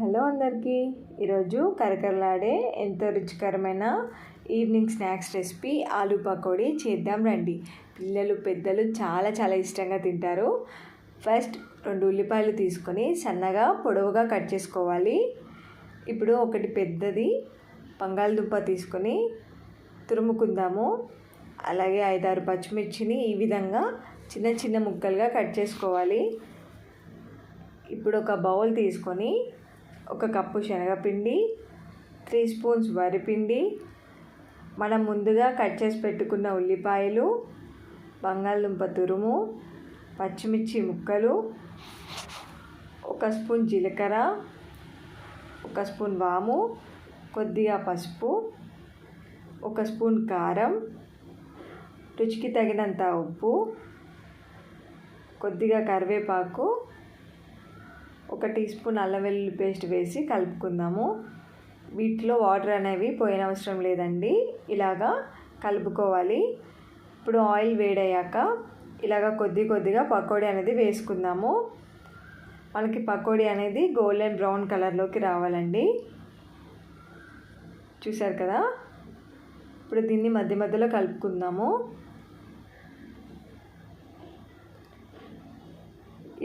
Hello అందరికీ, ఈరోజు కరకరలాడే ఎంతో రుచికరమైన evening snacks recipe aloo pakodi చేద్దాం రండి. పిల్లలు పెద్దలు చాలా ఇష్టంగా తింటారు. ఫస్ట్ 2 ఉల్లిపాయలు తీసుకొని సన్నగా పొడవుగా కట్ చేసుకోవాలి. ఇప్పుడు ఒకటి పెద్దది బంగాళదుంప తీసుకొని తురుముకుందాము. అలాగే 5-6 పచ్చిమిర్చిని ఈ విధంగా చిన్న ముక్కలుగా కట్ చేసుకోవాలి. ఇప్పుడు ఒక బౌల్ తీసుకొని 1 కప్పు శనగపిండి, 3 స్పూన్స్ వరిపిండి, మనం ముందుగా కట్ చేసి పెట్టుకున్న ఉల్లిపాయలు, బంగాళదుంప తురుము, పచ్చిమిర్చి ముక్కలు, 1 స్పూన్ జీలకర్ర, 1 స్పూన్ వాము, కొద్దిగా పసుపు, 1 స్పూన్ కారం, రుచికి తగినంత ఉప్పు, కొద్దిగా కరివేపాకు, 1 టీ స్పూన్ అల్లం వెల్లుల్లి పేస్ట్ వేసి కలుపుకుందాము. వీటిలో వాటర్ అనేవి పోయనవసరం లేదండి, ఇలాగా కలుపుకోవాలి. ఇప్పుడు ఆయిల్ వేడయ్యాక ఇలాగ కొద్దిగా పకోడీ అనేది వేసుకుందాము. మనకి పకోడీ అనేది గోల్డెన్ బ్రౌన్ కలర్లోకి రావాలండి. చూసారు కదా, ఇప్పుడు దీన్ని మధ్యలో కలుపుకుందాము.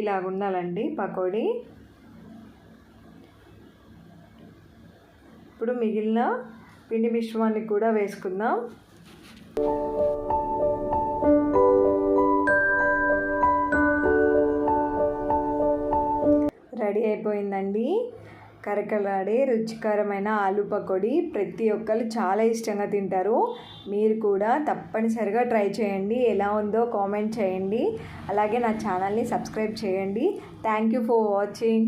ఇలాగ ఉండాలండి పకోడీ. ఇప్పుడు మిగిలిన పిండి మిశ్రమాన్ని కూడా వేసుకుందాం. రెడీ అయిపోయిందండి కరకరలాడే రుచికరమైన ఆలూ పకోడీ. ప్రతి ఒక్కరు చాలా ఇష్టంగా తింటారు. మీరు కూడా తప్పనిసరిగా ట్రై చేయండి. ఎలా ఉందో కామెంట్ చేయండి. అలాగే నా ఛానల్ని సబ్స్క్రైబ్ చేయండి. Thank you for watching.